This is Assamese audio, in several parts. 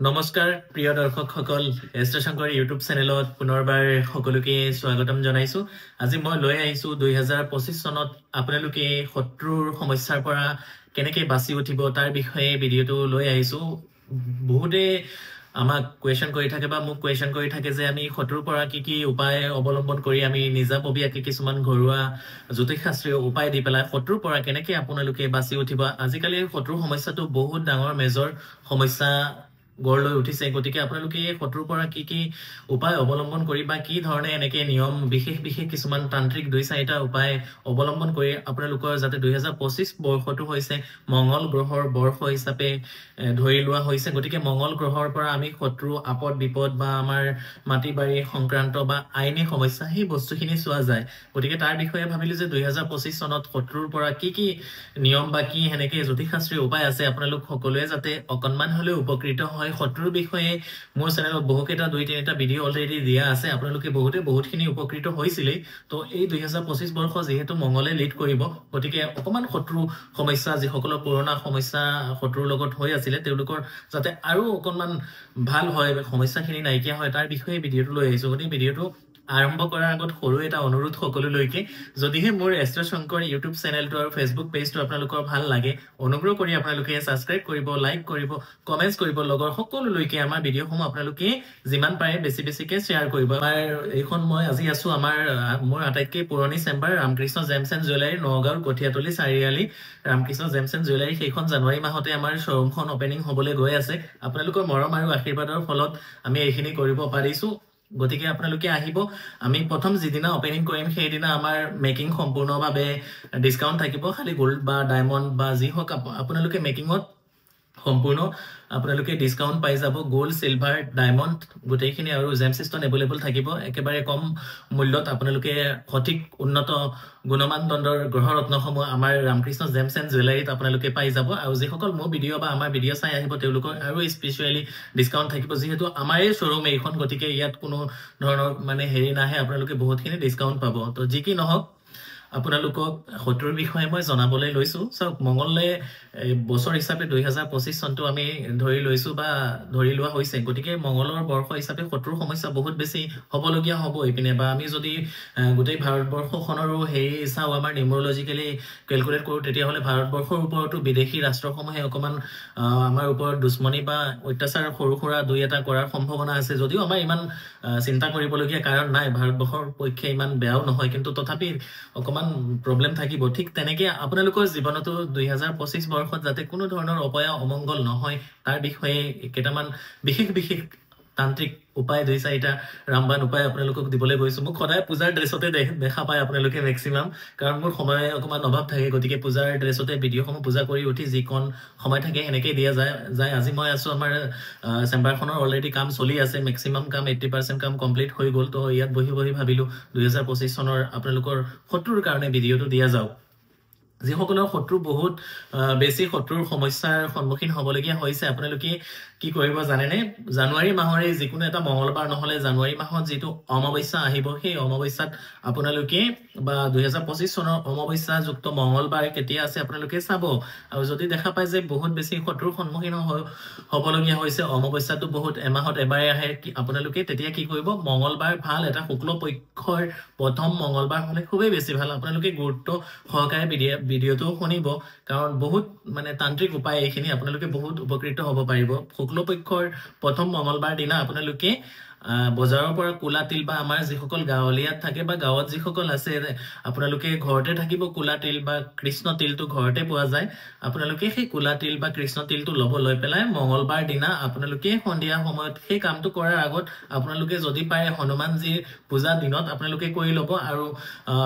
নমস্কাৰ প্ৰিয় দৰ্শকসকল এষ্ট্ৰ শংকৰ ইউটিউব চেনেলত পুনৰবাৰ সকলোকে স্বাগতম জনাইছো আজি মই লৈ আহিছো 2025 চনত আপোনালোকে শত্ৰুৰ সমস্যাৰ পৰা কেনেকৈ বাচি উঠিব তাৰ বিষয়ে ভিডিওটো লৈ আহিছো বহুতে আমাক কোৱেশ্চন কৰি থাকে বা মোক কোৱেশ্চন কৰি থাকে যে আমি শত্ৰুৰ পৰা কি উপায় অৱলম্বন কৰি আমি নিজাববীয়াকৈ কিছুমান ঘৰুৱা জ্যোতিষশাস্ত্ৰীয় উপায় দি পেলাই শত্ৰুৰ পৰা কেনেকৈ আপোনালোকে বাচি উঠিব আজিকালি শত্ৰুৰ সমস্যাটো বহুত ডাঙৰ মেজৰ সমস্যা গড় লৈ উঠিছে গতিকে আপোনালোকে শত্ৰুৰ পৰা কি উপায় অৱলম্বন কৰি বা কি ধৰণে এনেকৈ নিয়ম বিশেষ কিছুমান তান্ত্ৰিক 2-4টা উপায় অৱলম্বন কৰি আপোনালোকৰ যাতে 2025 বৰ্ষটো হৈছে মঙ্গল গ্ৰহৰ বৰ্ষ হিচাপে ধৰি লোৱা হৈছে গতিকে মঙ্গল গ্ৰহৰ পৰা আমি শত্ৰু আপদ বিপদ বা আমাৰ মাটি বাৰী সংক্ৰান্ত বা আইনী সমস্যা সেই বস্তুখিনি চোৱা যায় গতিকে তাৰ বিষয়ে ভাবিলো যে 2025 চনত শত্ৰুৰ পৰা কি নিয়ম বা কি হেনেকে জ্যোতিষশাস্ত্ৰীয় উপায় আছে আপোনালোক সকলোৱে যাতে অকনমান হলেও উপকৃত হয় শত্ৰুৰ বিষয়ে মোৰ চেনেলত বহুকেইটা 2-3টা ভিডিও অলৰেডি দিয়া আছে আপোনালোকে বহুতখিনি উপকৃত হৈছিলে তো এই 2025 বৰ্ষ যেহেতু মঙ্গলে লিড কৰিব গতিকে অকমান শত্ৰু সমস্যা যিসকলৰ পুৰণা সমস্যা শত্ৰুৰ লগত হৈ আছিল তেওঁলোকৰ যাতে আৰু অকনমান ভাল হয় সমস্যাখিনি নাইকিয়া হয় তাৰ বিষয়ে ভিডিওটো লৈ আহিছো গতিকে ভিডিওটো আৰম্ভ কৰাৰ আগত সৰু এটা অনুৰোধ সকলোলৈকে যদিহে মোৰ এষ্ট্ৰ শংকৰ ইউটিউব চেনেলটো আৰু ফেচবুক পেজটো আপোনালোকৰ ভাল লাগে অনুগ্ৰহ কৰি আপোনালোকে সাবস্ক্ৰাইব কৰিব লাইক কৰিব কমেন্টছ কৰিব লগৰ সকলোলৈকে আমাৰ ভিডিওসমূহ আপোনালোকে যিমান পাৰে বেছিকে শ্বেয়াৰ কৰিব আমাৰ এইখন মই আজি আছো মোৰ আটাইতকৈ পুৰণি chamber Ramkrishna gems and jewellery নগাঁৱৰ কঠিয়াতলি চাৰিআলি ৰামকৃষ্ণ জেমছ এণ্ড জুৱেলাৰী সেইখন জানুৱাৰী মাহতে আমাৰ শ্বৰুমখন ওপেনিং হ'বলৈ গৈ আছে আপোনালোকৰ মৰম আৰু আশীৰ্বাদৰ ফলত আমি এইখিনি কৰিব পাৰিছো গতিকে আপোনালোকে আহিব আমি প্ৰথম যিদিনা ওপেনিং কৰিম সেইদিনা আমাৰ মেকিং সম্পূৰ্ণভাৱে ডিসকাউন্ট থাকিব খালি গোল্ড বা ডায়মণ্ড বা যি হক আপোনালোকে মেকিংত সম্পূৰ্ণ আপোনালোকে ডিসকাউন্ট পাই যাব গোল্ড সিলভাৰ ডায়মণ্ড গোটেইখিনি আৰু জেমছ ষ্টন এভেইলেবল থাকিব একেবাৰে কম মূল্যত আপোনালোকে সঠিক উন্নত গুণমানদণ্ডৰ গ্ৰহৰত্নসমূহ আমাৰ ৰামকৃষ্ণ জেমছ এণ্ড জুৱেলাৰীত আপোনালোকে পাই যাব আৰু যিসকল মোৰ ভিডিও বা আমাৰ ভিডিও চাই আহিব তেওঁলোকৰ আৰু স্পেশালি ডিসকাউন্ট থাকিব যেহেতু আমাৰে শ্বৰুম এইখন গতিকে ইয়াত কোনো ধৰণৰ মানে হেৰি নাহে আপোনালোকে বহুতখিনি ডিসকাউন্ট পাব তো যি কি নহওক আপোনালোকক শত্ৰুৰ বিষয়ে মই জনাবলৈ লৈছো সব মঙ্গলে বছৰ হিচাপে 2025 চনটো আমি ধৰি লৈছো বা ধৰি লোৱা হৈছে গতিকে মঙ্গলৰ বৰ্ষ হিচাপে শত্ৰুৰ সমস্যা বহুত বেছি হ'বলগীয়া হ'ব ইপিনে বা আমি যদি গোটেই ভাৰতবৰ্ষখনৰো হেই চাও আমাৰ নিউমৰলজিক্যালি ক্যালকুলেট কৰো তেতিয়া হলে ভাৰতবৰ্ষৰ ওপৰতো বিদেশী ৰাষ্ট্ৰসমূহে অকমান আমাৰ ওপৰত দুশ্মনী বা অত্যাচাৰ সৰুখৰা দুই এটা কৰাৰ সম্ভাৱনা আছে যদিও আমাৰ ইমান চিন্তা কৰিবলগীয়া কাৰণ নাই ভাৰতবৰ্ষৰ পক্ষে ইমান বেয়াও নহয় কিন্তু তথাপি অকমান প্ৰবলেম থাকিব ঠিক তেনেকৈ আপোনালোকৰ জীৱনতো 2025 বৰ্ষত যাতে কোনো ধৰণৰ অপয়া অমংগল নহয় তাৰ বিষয়ে কেইটামান বিশেষ তান্ত্ৰিক উপায় 2-4টা ৰামবান উপায় আপোনালোকক দিবলৈ গৈছো মোক সদায় পূজাৰ ড্ৰেছতে দেখা পায় আপোনালোকে ম্যাক্সিমাম কাৰণ মোৰ সময় অকমান অভাৱ থাকে গতিকে পূজাৰ ড্ৰেছতে ভিডিওসমূহ পূজা কৰি উঠি যিকন সময় থাকে এনেকৈ দিয়া যায় আজি মই আছো আমাৰ চেম্বাৰখনৰ অলৰেডি কাম চলি আছে ম্যাক্সিমাম কাম 80% কাম কমপ্লিট হৈ গল তো ইয়াত বহি ভাবিলো 2025 চনৰ আপোনালোকৰ শত্ৰুৰ কাৰণে ভিডিওটো দিয়া যাওক যিসকলৰ শত্ৰু বহুত বেছি শত্ৰুৰ সমস্যাৰ সন্মুখীন হ'বলগীয়া হৈছে আপোনালোকে কি কৰিব জানেনে জানুৱাৰী মাহৰে যিকোনো এটা মঙ্গলবাৰ নহলে জানুৱাৰী মাহত যেটো অমাৱস্যা আহিব সেই অমাৱস্যাত আপোনালোকে বা 2025 চনৰ অমাৱস্যা যুক্ত মঙ্গলবাৰ কেতিয়া আছে আপোনালোকে চাব আৰু যদি দেখা পায় যে বহুত বেছি শত্ৰুৰ সন্মুখীন হ'বলগীয়া হৈছে অমাৱস্যাটো বহুত এমাহত এবাৰে আহে আপোনালোকে তেতিয়া কি কৰিব মঙ্গলবাৰ ভাল এটা শুক্ল পক্ষৰ প্ৰথম মঙ্গলবাৰ হলে খুবেই বেছি ভাল আপোনালোকে গুৰুত্ব সহকাৰে ভিডিওটো শুনিব কাৰণ বহুত মানে তান্ত্ৰিক উপায় এইখিনি আপোনালোকে বহুত উপকৃত হ'ব পাৰিব শুক্ল পক্ষৰ প্ৰথম মঙ্গলবাৰ দিনা আপোনালোকে বজাৰৰ পৰা কোলা তিল বা আমাৰ যিসকল গাঁৱলীয়াত থাকে বা গাঁৱত যিসকল আছে আপোনালোকে ঘৰতে থাকিব কোলা তিল বা কৃষ্ণ তিলটো ঘৰতে পোৱা যায় আপোনালোকে সেই কোলা তিল বা কৃষ্ণ তিলটো লব লৈ পেলাই মঙ্গলবাৰ দিনা আপোনালোকে সন্ধিয়া সময়ত সেই কামটো কৰাৰ আগত আপোনালোকে যদি পাৰে হনুমানজীৰ পূজা দিনত আপোনালোকে কৰি লব আৰু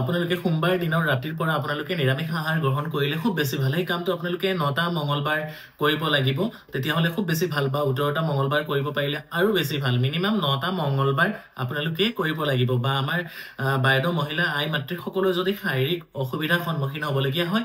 আপোনালোকে সোমবাৰ দিনৰ ৰাতিৰ পৰা আপোনালোকে নিৰামিষ আহাৰ গ্ৰহণ কৰিলে খুব বেছি ভাল এই কামটো আপোনালোকে 9টা মঙ্গলবাৰ কৰিব লাগিব তেতিয়া হলে খুব বেছি ভাল বা 18টা মঙ্গলবাৰ কৰিব পাৰিলে আৰু বেছি ভাল মিনিমাম 9টা মঙ্গলবাৰ আপোনালোকে কৰিব লাগিব বা আমাৰ বাইদেউ মহিলা আই মাতৃ সকলো যদি শাৰীৰিক অসুবিধাৰ সন্মুখীন হ'বলগীয়া হয়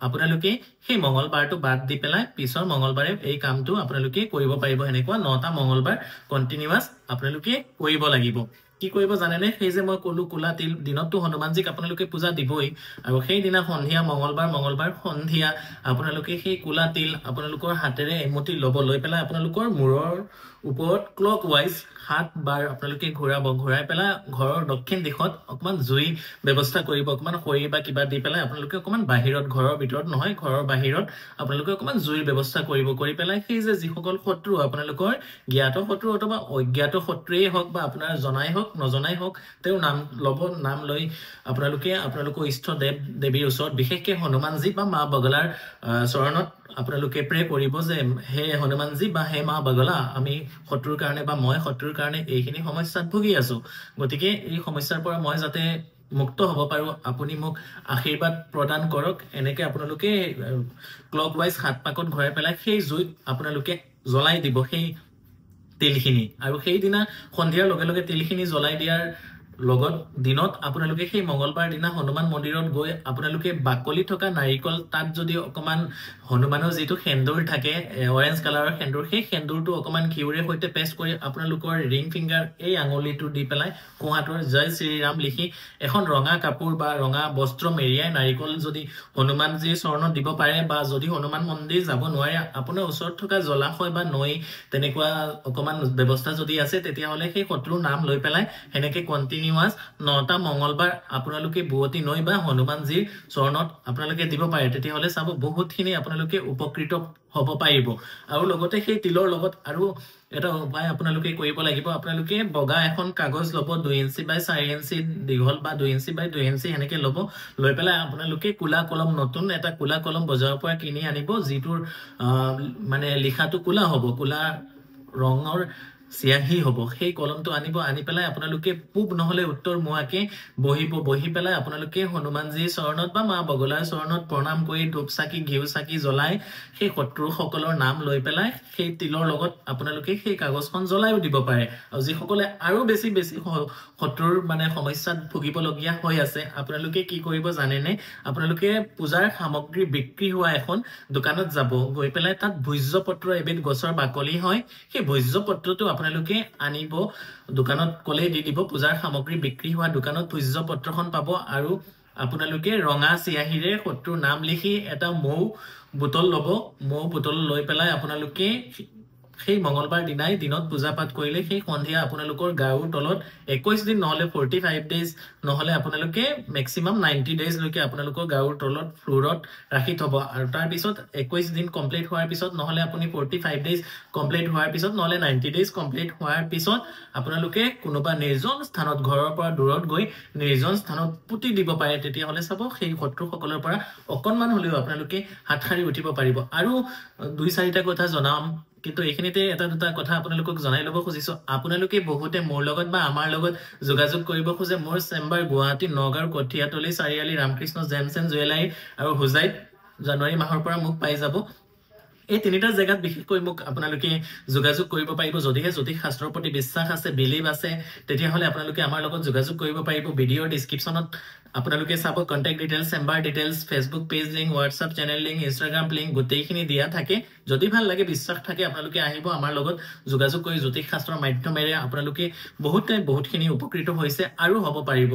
আপোনালোকে সেই মঙ্গলবাৰটো বাদ দি পেলাই পিছৰ মঙ্গলবাৰে এই কামটো আপোনালোকে কৰিব পাৰিব এনেকুৱা 9টা মঙ্গলবাৰ কন্টিনিউয়াস আপোনালোকে কৰিব লাগিব কি কৰিব জানেনে সেই যে মই কলো কুলা তিল দিনতটো হনুমানজীক আপোনালোকে পূজা দিবই আৰু সেই দিনা সন্ধিয়া মঙ্গলবাৰ সন্ধিয়া আপোনালোকে সেই কুলা তিল আপোনালোকৰ হাতেৰে এমুঠি ল'ব লৈ পেলাই আপোনালোকৰ মূৰৰ ওপৰত ক্লক ওয়াইজ 7 বাৰ আপোনালোকে ঘূৰাব ঘূৰাই পেলাই ঘৰৰ দক্ষিণ দিশত অকমান জুই ব্যৱস্থা কৰিব অকমান খৰি বা কিবা দি পেলাই আপোনালোকে অকমান বাহিৰত ঘৰৰ ভিতৰত নহয় ঘৰৰ বাহিৰত আপোনালোকে অকমান জুইৰ ব্যৱস্থা কৰিব কৰি পেলাই সেই যে যিসকল শত্ৰু আপোনালোকৰ জ্ঞাত শত্ৰু অথবা অজ্ঞাত শত্ৰুৱেই হওক বা আপোনাৰ জনাই হওক নজনাই হওক তেওঁ নাম ল'ব নাম লৈ আপোনালোকৰ ইষ্ট দেৱীৰ ওচৰত বিশেষকৈ হনুমানজী বা মা বগলাৰ চৰণত আপোনালোকে প্ৰে কৰিব যে হে হনুমানজী বা হে মা বগলা আমি শত্ৰুৰ কাৰণে বা মই শত্ৰুৰ কাৰণে এইখিনি সমস্যাত ভুগি আছো গতিকে এই সমস্যাৰ পৰা মই যাতে মুক্ত হ'ব পাৰো আপুনি মোক আশীৰ্বাদ প্ৰদান কৰক এনেকে আপোনালোকে ক্লক ওয়াইজ 7 পাকত ঘূৰাই পেলাই সেই জুইত আপোনালোকে জ্বলাই দিব সেই তিলখিনি আৰু সেই দিনা সন্ধিয়াৰ লগে লগে তিলখিনি জ্বলাই দিয়াৰ লগত দিনত আপোনালোকে সেই মঙ্গলবাৰ দিনা হনুমান মন্দিৰত গৈ আপোনালোকে বাকলি থকা নাৰিকল তাত যদি অকমান হনুমানৰ যেটো সেন্দুৰ থাকে অৰেঞ্জ কালাৰৰ সেন্দুৰ সেই সেন্দুৰটো অকমান ঘিউৰে সৈতে পেষ্ট কৰি আপোনালোকৰ ৰিং ফিংগাৰ এই আঙুলিটো দি পেলাই কোহাটোৰ জয় শ্ৰী ৰাম লিখি এখন ৰঙা কাপোৰ বা ৰঙা বস্ত্ৰ মেৰিয়াই নাৰিকল যদি হনুমানজীৰ চৰণত দিব পাৰে বা যদি হনুমান মন্দিৰ যাব নোৱাৰে আপোনাৰ ওচৰত থকা জলাশয় বা নৈ তেনেকুৱা অকমান ব্যৱস্থা যদি আছে তেতিয়া হলে সেই শত্ৰুৰ নাম লৈ পেলাই হেনেকে কন্টিনিউয়াস 9টা মঙ্গলবাৰ আপোনালোকে বুৱতি নৈ বা হনুমানজীৰ চৰণত আপোনালোকে দিব পাৰে তেতিয়া হলে চাব বহুতখিনি আপোনালোকে উপকৃত হ'ব পাৰিব আৰু লগতে সেই তিলৰ লগত আৰু এটা উপায় আপোনালোকে কৰিব লাগিব আপোনালোকে বগা এখন কাগজ ল'ব 2 ইঞ্চি বাই 4 ইঞ্চি দীঘল বা 2 ইঞ্চি বাই 2 ইঞ্চি হেনেকে ল'ব লৈ পেলাই আপোনালোকে কুলা কলম নতুন এটা কুলা কলম বজাৰৰ পৰা কিনি আনিব যিটোৰ মানে লিখাটো কুলা হ'ব কুলা ৰঙৰ সিয়াহি হ'ব সেই কলমটো আনি পেলাই আপোনালোকে পূব নহলে উত্তৰ মুৱাকে বহি পেলাই আপোনালোকে হনুমানজীৰ চৰণত বা মা বগলাৰ চৰণত প্ৰণাম কৰি ধূপ চাকি ঘিউ চাকি জ্বলাই সেই শত্ৰু সকলৰ নাম লৈ পেলাই সেই তিলৰ লগত আপোনালোকে সেই কাগজখন জ্বলাইও দিব পাৰে আৰু যিসকলে আৰু বেছি শত্ৰুৰ মানে সমস্যাত ভুগিবলগীয়া হৈ আছে আপোনালোকে কি কৰিব জানেনে আপোনালোকে পূজাৰ সামগ্ৰী বিক্ৰী হোৱা এখন দোকানত যাব গৈ পেলাই তাত ভোজ্যপত্ৰ এবিধ গছৰ বাকলি হয় সেই ভোজ্যপত্ৰটো আপোনালোকে আনিব দোকানত কলে দি দিব পূজাৰ সামগ্ৰী বিক্ৰী হোৱা দোকানত ভোজ্যপত্ৰখন পাব আৰু আপোনালোকে ৰঙা সিয়াহিৰে শত্ৰুৰ নাম লিখি এটা মৌ বোতল ল'ব মৌ বোতল লৈ পেলাই আপোনালোকে সেই মঙ্গলবাৰ দিনাই দিনত পূজা পাঠ কৰিলে সেই সন্ধিয়া আপোনালোকৰ গাউৰ তলত 21 দিন নহলে 45 ডেজ নহলে আপোনালোকে ম্যাক্সিমাম 90 ডেজ লৈকে আপোনালোকৰ গাউৰ তলত ফ্লোৰত ৰাখি থব আৰু তাৰ পিছত 21 দিন কমপ্লিট হোৱাৰ পিছত নহলে আপুনি 45 ডেজ কমপ্লিট হোৱাৰ পিছত নহলে 90 ডেজ কমপ্লিট হোৱাৰ পিছত আপোনালোকে কোনোবা নিৰ্জন স্থানত ঘৰৰ পৰা দূৰত গৈ নিৰ্জন স্থানত পুতি দিব পাৰে তেতিয়া হলে চাব সেই শত্ৰু সকলৰ পৰা অকনমান হলেও আপোনালোকে হাতখাৰি উঠিব পাৰিব আৰু 2-4টা কথা জনাম কিন্তু এইখিনিতে এটা দুটা কথা আপোনালোকক জনাই লব খুজিছো আপোনালোকে বহুতে মোৰ লগত বা আমাৰ লগত যোগাযোগ কৰিব খুজে মোৰ চেম্বাৰ গুৱাহাটী নগাঁও কঠিয়াতলি চাৰিআলি ৰামকৃষ্ণ জেমছ এণ্ড জুৱেলাৰী আৰু হুজাইত জানুৱাৰী মাহৰ পৰা মোক পাই যাব এই তিনিটা জায়গাত বিশেষকৈ মোক আপোনালোকে যোগাযোগ কৰিব পাৰিব যদিহে জ্যোতিষ শাস্ত্ৰৰ প্ৰতি বিশ্বাস আছে বিলিভ আছে তেতিয়া হলে আপোনালোকে আমাৰ লগত যোগাযোগ কৰিব পাৰিব ভিডিঅ'ৰ ডেসক্ৰিপচনত আপোনালোকে চাব contact details chamber details Facebook page link WhatsApp channel link Instagram link গোটেইখিনি দিয়া থাকে যদি ভাল লাগে বিশ্বাস থাকে আপোনালোকে আহিব আমাৰ লগত যোগাযোগ কৰি জ্যোতিষ শাস্ত্ৰৰ মাধ্যমেৰে আপোনালোকে বহুতখিনি উপকৃত হৈছে আৰু হ'ব পাৰিব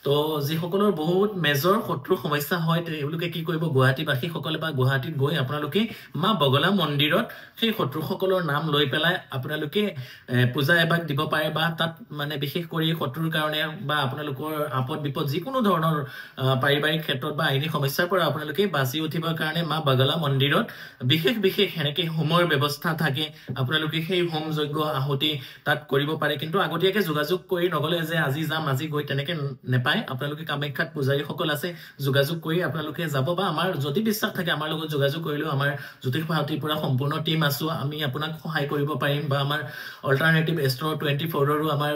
তো যিসকলৰ বহুত মেজৰ শত্ৰু সমস্যা হয় তেওঁলোকে কি কৰিব গুৱাহাটীবাসী সকলে বা গুৱাহাটীত গৈ আপোনালোকে মা বগলা মন্দিৰত সেই শত্ৰু সকলৰ নাম লৈ পেলাই আপোনালোকে পূজা এবাক দিব পাৰে বা তাত মানে বিশেষ কৰি শত্ৰুৰ কাৰণে বা আপোনালোকৰ আপদ বিপদ যিকোনো ধৰণৰ পাৰিবাৰিক ক্ষেত্ৰত বা আইনী সমস্যাৰ পৰা আপোনালোকে বাচি উঠিবৰ কাৰণে মা বগলা মন্দিৰত বিশেষ হেনেকে হোমৰ ব্যৱস্থা থাকে আপোনালোকে সেই হোম যজ্ঞ আহুতি তাত কৰিব পাৰে কিন্তু আগতীয়াকে যোগাযোগ কৰি নগলে যে আজি যাম আজি গৈ তেনেকে নেপায় আপোনালোকে কামাখ্যাত পূজাৰী সকল আছে যোগাযোগ কৰি আপোনালোকে যাব বা আমাৰ যদি বিশ্বাস থাকে আমাৰ লগত যোগাযোগ কৰিলেও আমাৰ জ্যোতিষ ভাৰতীৰ পৰা সম্পূৰ্ণ টিম আছো আমি আপোনাক সহায় কৰিব পাৰিম বা আমাৰ অল্টাৰনেটিভ এষ্ট্ৰ 24ৰো আমাৰ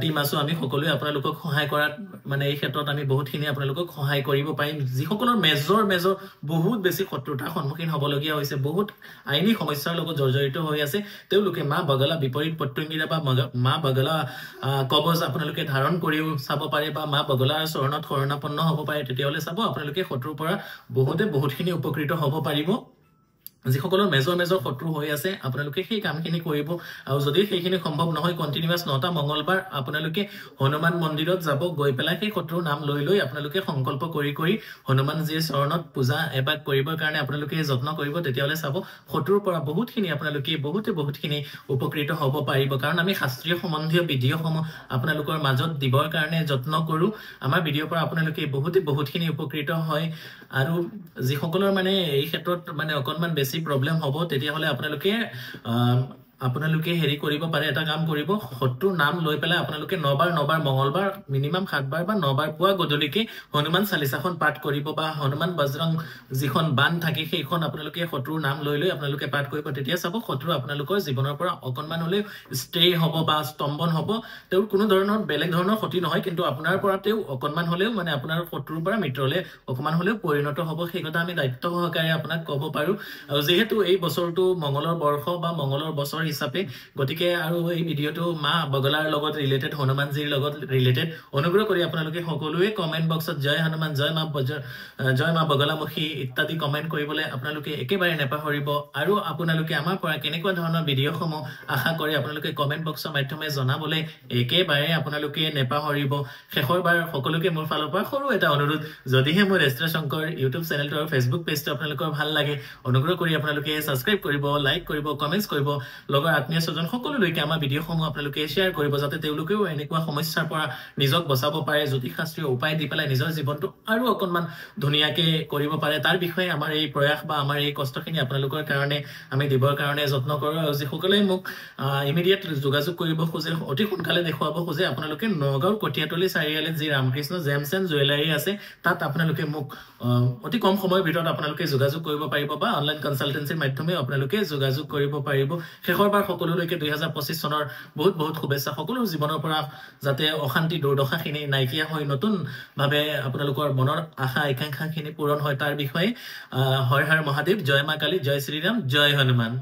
টিম আছো আমি সকলোৱে আপোনালোকক সহায় কৰাত মানে এই ক্ষেত্ৰত আমি বহুতখিনি আপোনালোকক সহায় কৰিব পাৰিম যিসকলৰ মেজৰ বহুত বেছি শত্ৰুতাৰ সন্মুখীন হ'বলগীয়া হৈছে বহুত আইনী সমস্যাৰ লগত জৰ্জৰিত হৈ আছে তেওঁলোকে মা বগলা বিপৰীত পত্ৰংগিৰা বা মা বগলা কবজ আপোনালোকে ধাৰণ কৰিও চাব পাৰে বা মা বগলাৰ চৰণত শৰণাপন্ন হ'ব পাৰে তেতিয়াহলে চাব আপোনালোকে শত্ৰুৰ পৰা বহুতখিনি উপকৃত হ'ব পাৰিব যিসকলৰ মেজৰ শত্ৰু হৈ আছে আপোনালোকে সেই কামখিনি কৰিব আৰু যদি সেইখিনি সম্ভৱ নহয় কন্টিনিউয়াস 9টা মঙ্গলবাৰ আপোনালোকে হনুমান মন্দিৰত যাব গৈ পেলাই সেই শত্ৰুৰ নাম লৈ আপোনালোকে সংকল্প কৰি হনুমানজীৰ চৰণত পূজা এবাক কৰিবৰ কাৰণে আপোনালোকে যত্ন কৰিব তেতিয়ালে চাব শত্ৰুৰ পৰা বহুতখিনি আপোনালোকে বহুতখিনি উপকৃত হ'ব পাৰিব কাৰণ আমি শাস্ত্ৰীয় সম্বন্ধীয় ভিডিঅ'সমূহ আপোনালোকৰ মাজত দিবৰ কাৰণে যত্ন কৰো আমাৰ ভিডিঅ'ৰ পৰা আপোনালোকে বহুতখিনি উপকৃত হয় আৰু যিসকলৰ মানে এই ক্ষেত্ৰত মানে অকনমান বেছি প্ৰবলেম হ'ব তেতিয়া হলে আপোনালোকে হেৰি কৰিব পাৰে এটা কাম কৰিব শত্ৰুৰ নাম লৈ পেলাই আপোনালোকে 9বাৰ মঙ্গলবাৰ মিনিমাম 7বাৰ বা 9বাৰ পুৱা গধূলিকে হনুমান চালিসাখন পাঠ কৰিব বা হনুমান বজৰং যিখন বান থাকে সেইখন আপোনালোকে শত্ৰুৰ নাম লৈ আপোনালোকে পাঠ কৰিব তেতিয়া চাব শত্ৰু আপোনালোকৰ জীৱনৰ পৰা অকনমান হলে ষ্টে হ'ব বা স্তম্ভন হ'ব তেওঁৰ কোনো ধৰণৰ বেলেগ ধৰণৰ ক্ষতি নহয় কিন্তু আপোনাৰ পৰা তেওঁ অকনমান হলেও মানে আপোনাৰ শত্ৰুৰ পৰা মিত্ৰলে অকনমান হলেও পৰিণত হ'ব সেই কথা আমি দায়িত্ব সহকাৰে আপোনাক ক'ব পাৰো আৰু যেহেতু এই বছৰটো মঙ্গলৰ বৰ্ষ বা মঙ্গলৰ বছৰ হিচাপে গতিকে আৰু এই ভিডিঅ'টো মা বগলাৰ লগত ৰিলেটেড হনুমানজীৰ লগত ৰিলেটেড অনুগ্ৰহ কৰি আপোনালোকে সকলোৱে কমেন্ট বক্সত জয় হনুমান জয় মা বগলামুখী ইত্যাদি কমেন্ট কৰিবলৈ আপোনালোকে একেবাৰে নেপাহৰিব আৰু আপোনালোকে আমাৰ পৰা কেনেকুৱা ধৰণৰ ভিডিঅ'সমূহ আশা কৰে আপোনালোকে কমেন্ট বক্সৰ মাধ্যমে জনাবলৈ একেবাৰে আপোনালোকে নেপাহৰিব শেষৰবাৰ সকলোকে মোৰ ফালৰ পৰা সৰু এটা অনুৰোধ যদিহে মোৰ এষ্ট্ৰ শংকৰ ইউটিউব চেনেলটো আৰু ফেচবুক পেজটো আপোনালোকৰ ভাল লাগে অনুগ্ৰহ কৰি আপোনালোকে সাবস্ক্ৰাইব কৰিব লাইক কৰিব কমেন্টছ কৰিব লগৰ আত্মীয় স্বজন সকলোলৈকে আমাৰ ভিডিঅ'সমূহ আপোনালোকে শেয়াৰ কৰিব যাতে তেওঁলোকেও এনেকুৱা সমস্যাৰ পৰা নিজক বচাব পাৰে জ্যোতিষশাস্ত্ৰীয় উপায় দি পেলাই নিজৰ জীৱনটো আৰু অকনমান ধুনীয়াকে কৰিব পাৰে তাৰ বিষয়ে আমাৰ এই প্ৰয়াস বা আমাৰ এই কষ্টখিনি আপোনালোকৰ কাৰণে আমি দিবৰ কাৰণে যত্ন কৰো আৰু যিসকলে মোক ইমিডিয়েট যোগাযোগ কৰিব খোজে অতি সোনকালে দেখুৱাব খোজে আপোনালোকে নগাঁও কটিয়াতলি চাৰিআলিত যি ৰামকৃষ্ণ জেমছ এণ্ড জুৱেলাৰী আছে তাত আপোনালোকে মোক অতি কম সময়ৰ ভিতৰত আপোনালোকে যোগাযোগ কৰিব পাৰিব বা অনলাইন কনসালটেন্সিৰ মাধ্যমে আপোনালোকে যোগাযোগ কৰিব পাৰিব শেষৰবাৰ সকলোলৈকে 2025 চনৰ বহুত শুভেচ্ছা সকলোৰ জীৱনৰ পৰা যাতে অশান্তি দুৰ্দশাখিনি নাইকিয়া হৈ নতুন ভাৱে আপোনালোকৰ মনৰ আশা আকাংক্ষাখিনি পূৰণ হয় তাৰ বিষয়ে হৰ হৰ মহাদেৱ জয় মা কালী জয় শ্ৰীৰাম জয় হনুমান